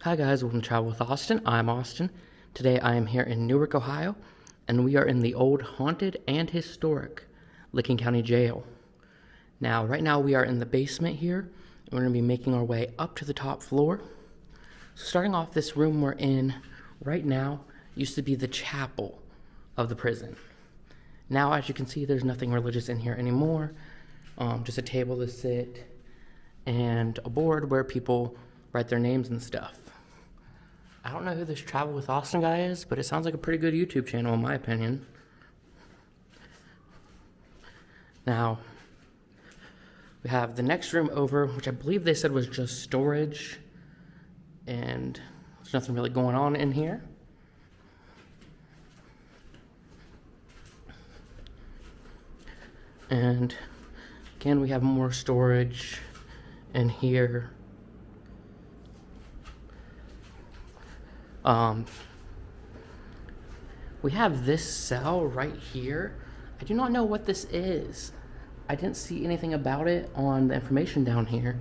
Hi guys, welcome to Travel with Austin. I'm Austin. Today I am here in Newark, Ohio, and we are in the old haunted and historic Licking County Jail. Now, right now we are in the basement here, and we're going to be making our way up to the top floor. So starting off, this room we're in right now used to be the chapel of the prison. Now, as you can see, there's nothing religious in here anymore. Just a table to sit and a board where people write their names and stuff. I don't know who this Travel with Austin guy is, but it sounds like a pretty good YouTube channel in my opinion. Now, we have the next room over, which I believe they said was just storage, and there's nothing really going on in here. And again, we have more storage in here. We have this cell right here. I do not know what this is. I didn't see anything about it on the information down here.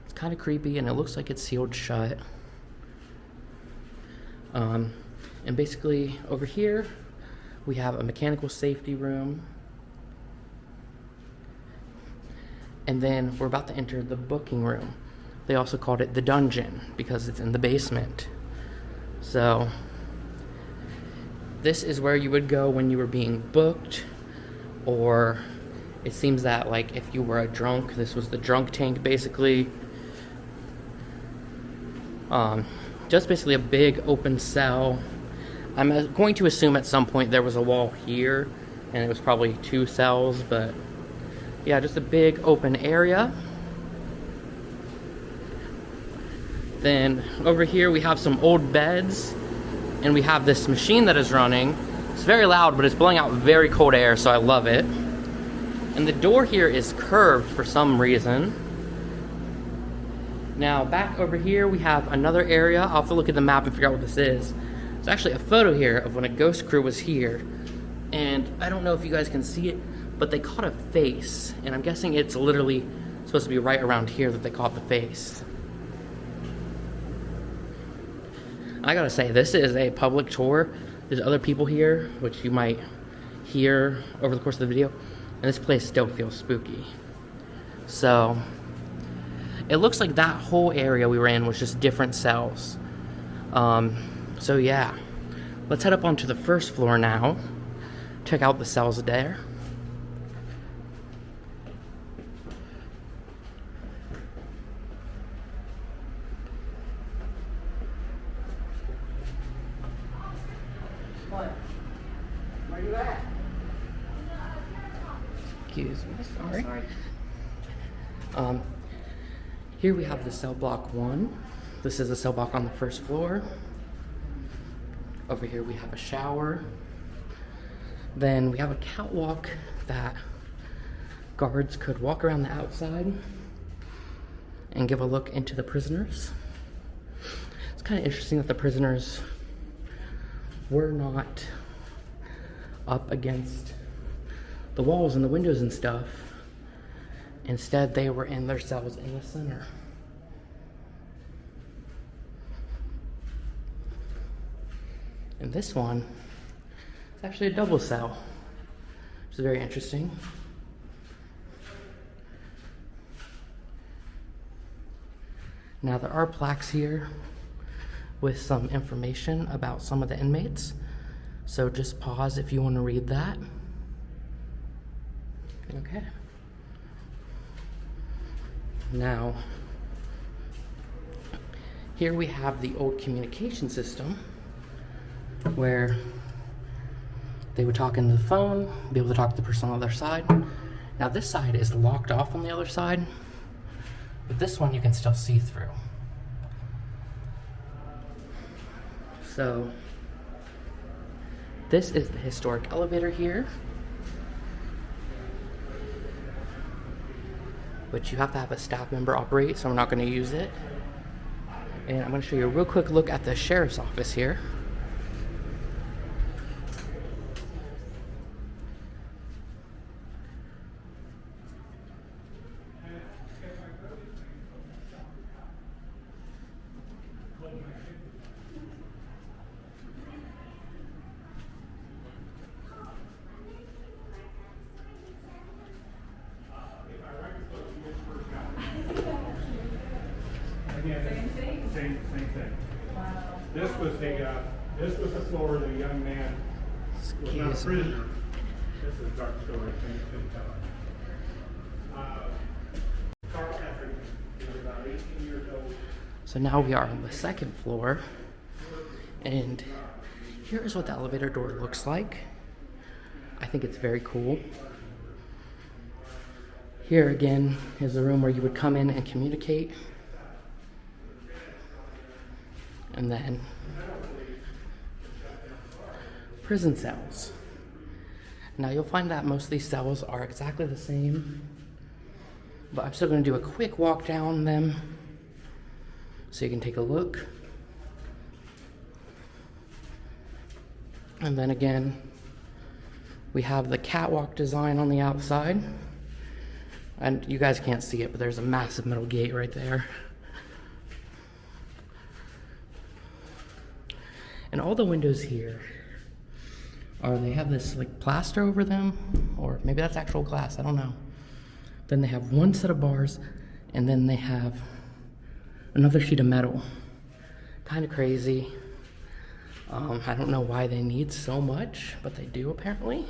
It's kind of creepy and it looks like it's sealed shut. And basically over here, we have a mechanical safety room. And then we're about to enter the booking room. They also called it the dungeon because it's in the basement. So this is where you would go when you were being booked, or it seems that like if you were a drunk, this was the drunk tank basically. Just basically a big open cell. I'm going to assume at some point there was a wall here and it was probably 2 cells, but yeah, just a big open area. Then over here we have some old beds, and we have this machine that is running. It's very loud, but it's blowing out very cold air, so I love it. And the door here is curved for some reason. Now back over here we have another area. I'll have to look at the map and figure out what this is. There's actually a photo here of when a ghost crew was here, and I don't know if you guys can see it, but they caught a face, and I'm guessing it's literally supposed to be right around here that they caught the face. I gotta say, this is a public tour. There's other people here, which you might hear over the course of the video, and this place still feels spooky. So, it looks like that whole area we were in was just different cells. So yeah, let's head up onto the first floor now, check out the cells there. Where you at? Excuse me, sorry. Here we have the cell block 1. This is a cell block on the first floor. Over here we have a shower. Then we have a catwalk that guards could walk around the outside and give a look into the prisoners. It's kind of interesting that the prisoners were not up against the walls and the windows and stuff. Instead, they were in their cells in the center. And this one is actually a double cell, which is very interesting. Now, there are plaques here with some information about some of the inmates. So just pause if you want to read that. Okay. Now, here we have the old communication system where they would talk into the phone, be able to talk to the person on the other side. Now this side is locked off on the other side, but this one you can still see through. So, this is the historic elevator here, which you have to have a staff member operate, so I'm not going to use it. And I'm going to show you a real quick look at the sheriff's office here. Again, same thing. This was the floor the young man was not a prisoner. This is a dark story. Couldn't tell it. Carl Patrick was about 18 years old. So now we are on the second floor, and here is what the elevator door looks like. I think it's very cool. Here again is the room where you would come in and communicate. And then prison cells. Now you'll find that most of these cells are exactly the same, but I'm still going to do a quick walk down them so you can take a look. And then again, we have the catwalk design on the outside. And you guys can't see it, but there's a massive metal gate right there. And all the windows here they have this like plaster over them, or maybe that's actual glass, I don't know. Then they have one set of bars, and then they have another sheet of metal. Kind of crazy. I don't know why they need so much, but they do apparently.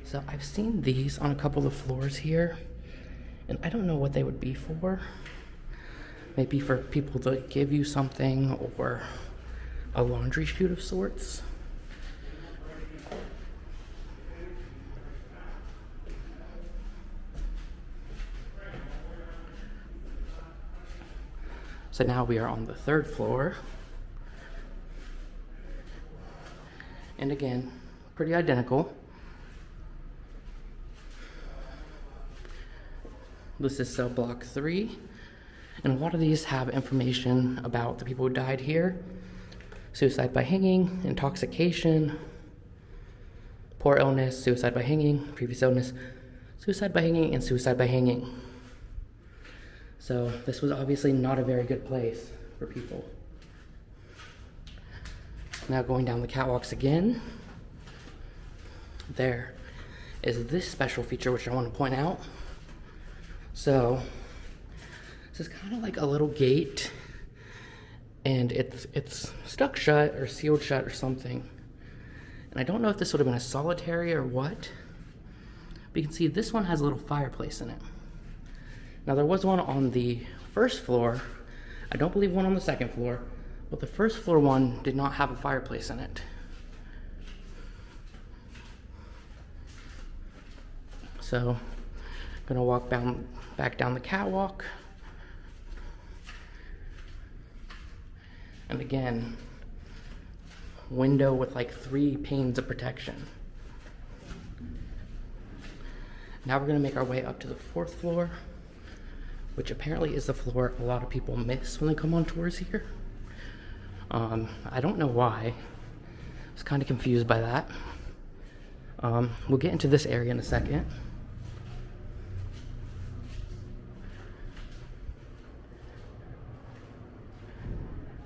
So I've seen these on a couple of floors here, and I don't know what they would be for. Maybe for people to give you something, or a laundry chute of sorts. So now we are on the third floor. And again, pretty identical. This is cell block 3. And a lot of these have information about the people who died here. Suicide by hanging, intoxication, poor illness, suicide by hanging, previous illness, suicide by hanging, and suicide by hanging. So this was obviously not a very good place for people. Now going down the catwalks again, there is this special feature which I want to point out. So this is kind of like a little gate, and it's stuck shut or sealed shut or something. And I don't know if this would have been a solitary or what, but you can see this one has a little fireplace in it. Now there was one on the first floor. I don't believe one on the second floor, but the first floor one did not have a fireplace in it. So I'm gonna walk back down the catwalk. And again, window with like 3 panes of protection. Now we're gonna make our way up to the 4th floor, which apparently is the floor a lot of people miss when they come on tours here. I don't know why. I was kind of confused by that. We'll get into this area in a second.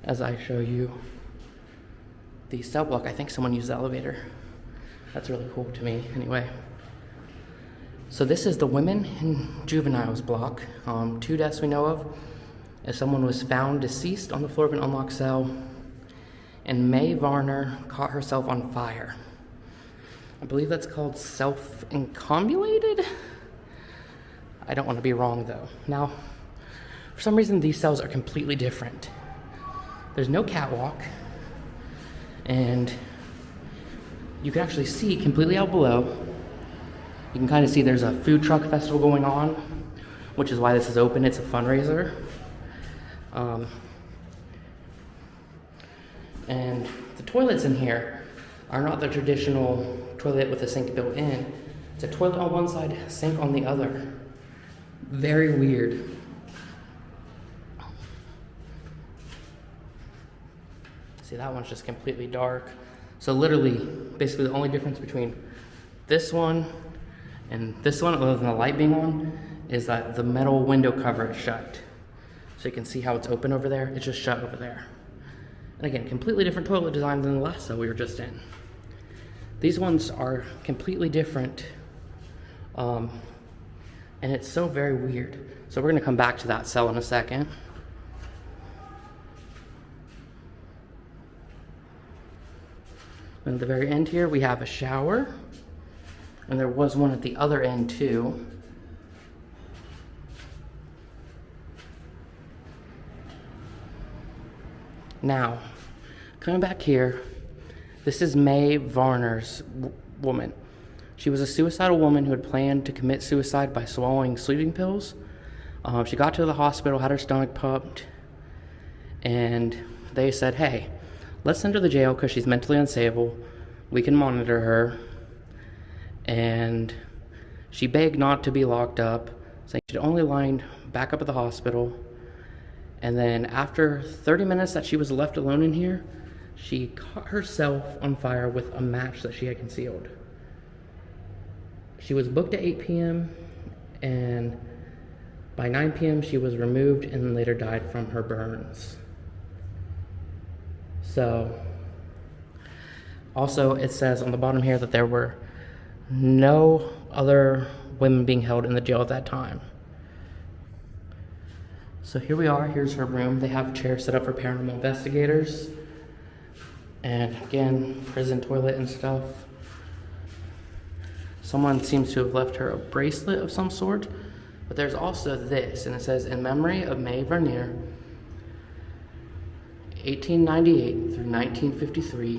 As I show you the cell block, I think someone used the elevator. That's really cool to me, anyway. So this is the women and juveniles block. 2 deaths we know of, as someone was found deceased on the floor of an unlocked cell, and Mae Varner caught herself on fire. I believe that's called self-incommulated? I don't want to be wrong though. Now, for some reason these cells are completely different. There's no catwalk, and you can actually see completely out below. You can kind of see there's a food truck festival going on, which is why this is open. It's a fundraiser. And the toilets in here are not the traditional toilet with a sink built in. It's a toilet on one side, sink on the other. Very weird. See, that one's just completely dark. So literally, basically the only difference between this one and this one, other than the light being on, is that the metal window cover is shut. So you can see how it's open over there. It's just shut over there. And again, completely different toilet design than the last cell we were just in. These ones are completely different. And it's so very weird. So we're gonna come back to that cell in a second. And at the very end here, we have a shower. And there was one at the other end too. Now, coming back here, this is Mae Varner's woman. She was a suicidal woman who had planned to commit suicide by swallowing sleeping pills. She got to the hospital, had her stomach pumped, and they said, hey, let's send her to the jail because she's mentally unstable. We can monitor her. And she begged not to be locked up, saying she'd only lined back up at the hospital. And then after 30 minutes that she was left alone in here, she caught herself on fire with a match that she had concealed. She was booked at 8 p.m. and by 9 p.m. she was removed and later died from her burns. So, also it says on the bottom here that there were no other women being held in the jail at that time. So here we are, here's her room. They have chairs set up for paranormal investigators. And again, prison toilet and stuff. Someone seems to have left her a bracelet of some sort. But there's also this, and it says, in memory of Mae Varner, 1898 through 1953.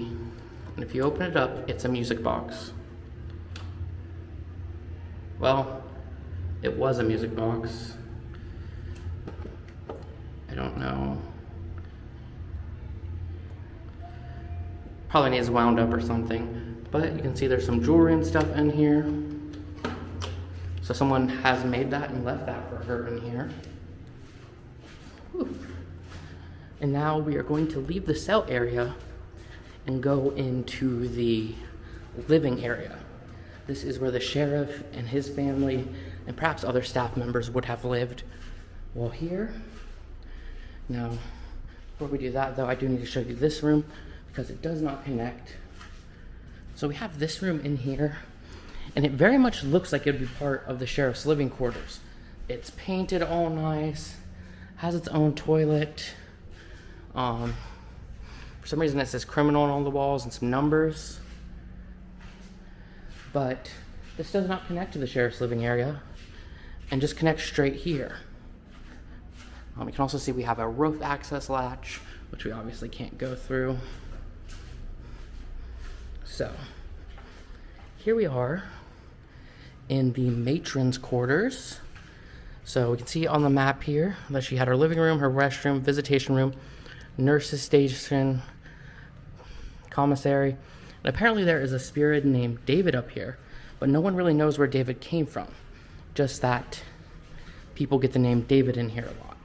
And if you open it up, it's a music box. Well, it was a music box. I don't know. Probably needs wound up or something. But you can see there's some jewelry and stuff in here. So someone has made that and left that for her in here. Whew. And now we are going to leave the cell area and go into the living area. This is where the sheriff and his family and perhaps other staff members would have lived. Well, here, now, before we do that though, I do need to show you this room because it does not connect. So we have this room in here, and it very much looks like it would be part of the sheriff's living quarters. It's painted all nice, has its own toilet. For some reason it says criminal on all the walls and some numbers. But this does not connect to the sheriff's living area and just connects straight here. You can also see we have a roof access latch, which we obviously can't go through. So, here we are in the Matrons Quarters. So we can see on the map here that she had her living room, her restroom, visitation room, nurse's station, commissary. And apparently there is a spirit named David up here, but no one really knows where David came from. Just that people get the name David in here a lot.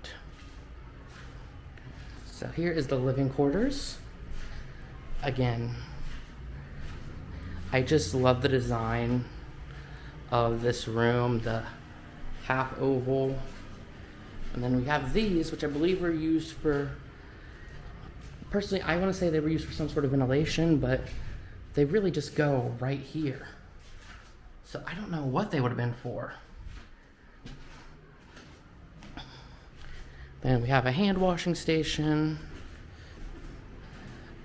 So here is the living quarters. Again, I just love the design of this room, the half oval. And then we have these, which I believe were used for, personally, I want to say they were used for some sort of ventilation, but they really just go right here. So I don't know what they would have been for. Then we have a hand washing station.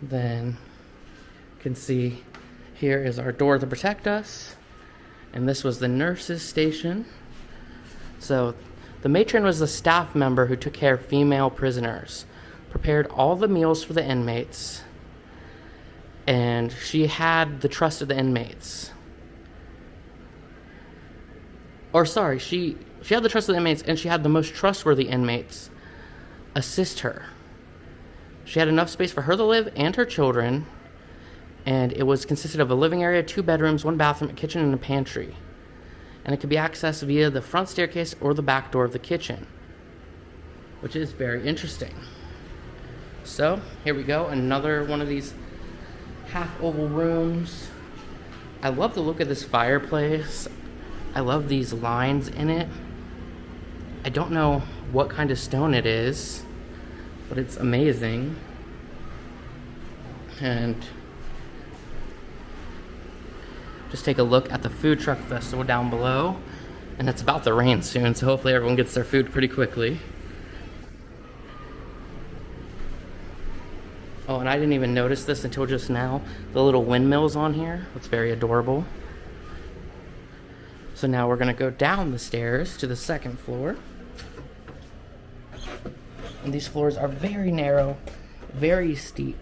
Then you can see here is our door to protect us. And this was the nurse's station. So the matron was the staff member who took care of female prisoners, prepared all the meals for the inmates, and she had the trust of the inmates. Or sorry, she had the trust of the inmates, and she had the most trustworthy inmates assist her. She had enough space for her to live and her children, and it was consisted of a living area, 2 bedrooms, 1 bathroom, a kitchen, and a pantry. And it could be accessed via the front staircase or the back door of the kitchen, which is very interesting. So here we go, another one of these half oval rooms. I love the look of this fireplace. I love these lines in it. I don't know what kind of stone it is, but it's amazing. And just take a look at the food truck festival down below. And it's about to rain soon, so hopefully everyone gets their food pretty quickly. Oh, and I didn't even notice this until just now. The little windmills on here. It's very adorable. So now we're gonna go down the stairs to the second floor. And these floors are very narrow, very steep.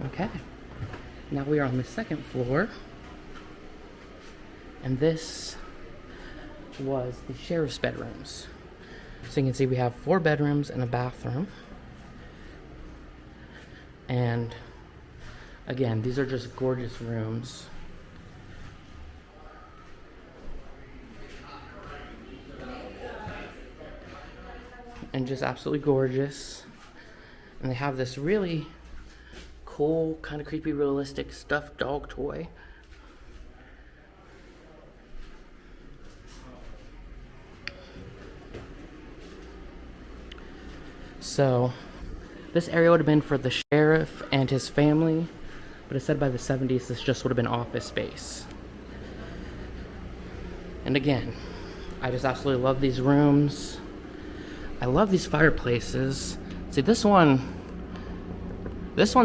Okay, now we are on the second floor. And this was the sheriff's bedrooms. So you can see we have 4 bedrooms and a bathroom. And again, these are just gorgeous rooms. And just absolutely gorgeous. And they have this really cool, kind of creepy, realistic stuffed dog toy. So this area would have been for the sheriff and his family, but it said by the 70s this just would have been office space. And again, I just absolutely love these rooms. I love these fireplaces. See, this one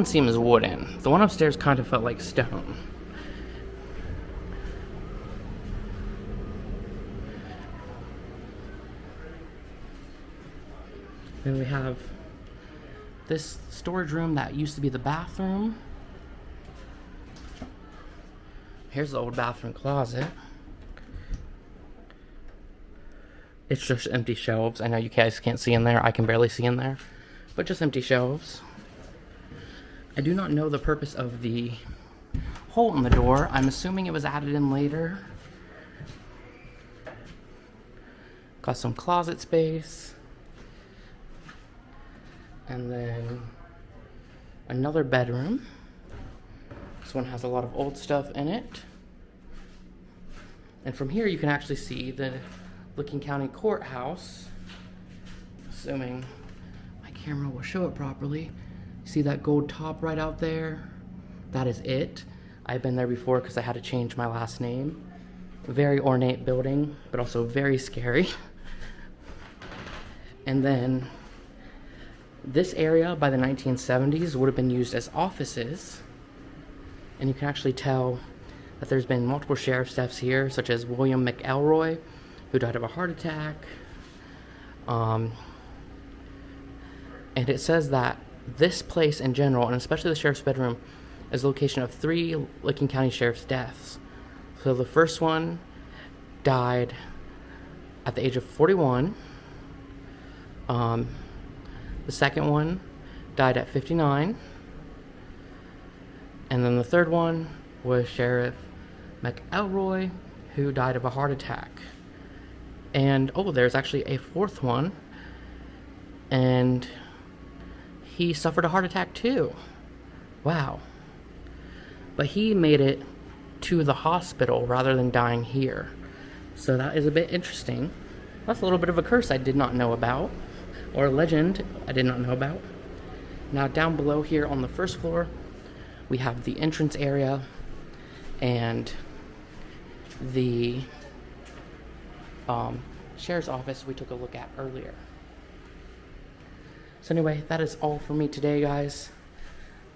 seems wooden. The one upstairs kind of felt like stone. Then we have this storage room that used to be the bathroom. Here's the old bathroom closet. It's just empty shelves. I know you guys can't see in there. I can barely see in there. But just empty shelves. I do not know the purpose of the hole in the door. I'm assuming it was added in later. Got some closet space. And then another bedroom. This one has a lot of old stuff in it. And from here you can actually see the Licking County Courthouse. Assuming my camera will show it properly. See that gold top right out there? That is it. I've been there before because I had to change my last name. Very ornate building, but also very scary. And then this area by the 1970s would have been used as offices. And you can actually tell that there's been multiple sheriff's deaths here, such as William McElroy, who died of a heart attack. And it says that this place in general, and especially the sheriff's bedroom, is the location of 3 Licking County sheriff's deaths. So the first one died at the age of 41. The second one died at 59. And then the third one was Sheriff McElroy, who died of a heart attack. And, oh, there's actually a fourth one. And he suffered a heart attack too. Wow. But he made it to the hospital rather than dying here. So that is a bit interesting. That's a little bit of a curse I did not know about. Or a legend I did not know about. Now down below here on the first floor, we have the entrance area and the sheriff's office we took a look at earlier. So anyway, that is all for me today, guys.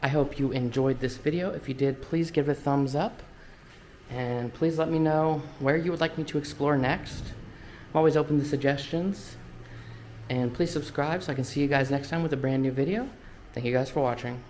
I hope you enjoyed this video. If you did, please give it a thumbs up. And please let me know where you would like me to explore next. I'm always open to suggestions. And please subscribe so I can see you guys next time with a brand new video. Thank you guys for watching.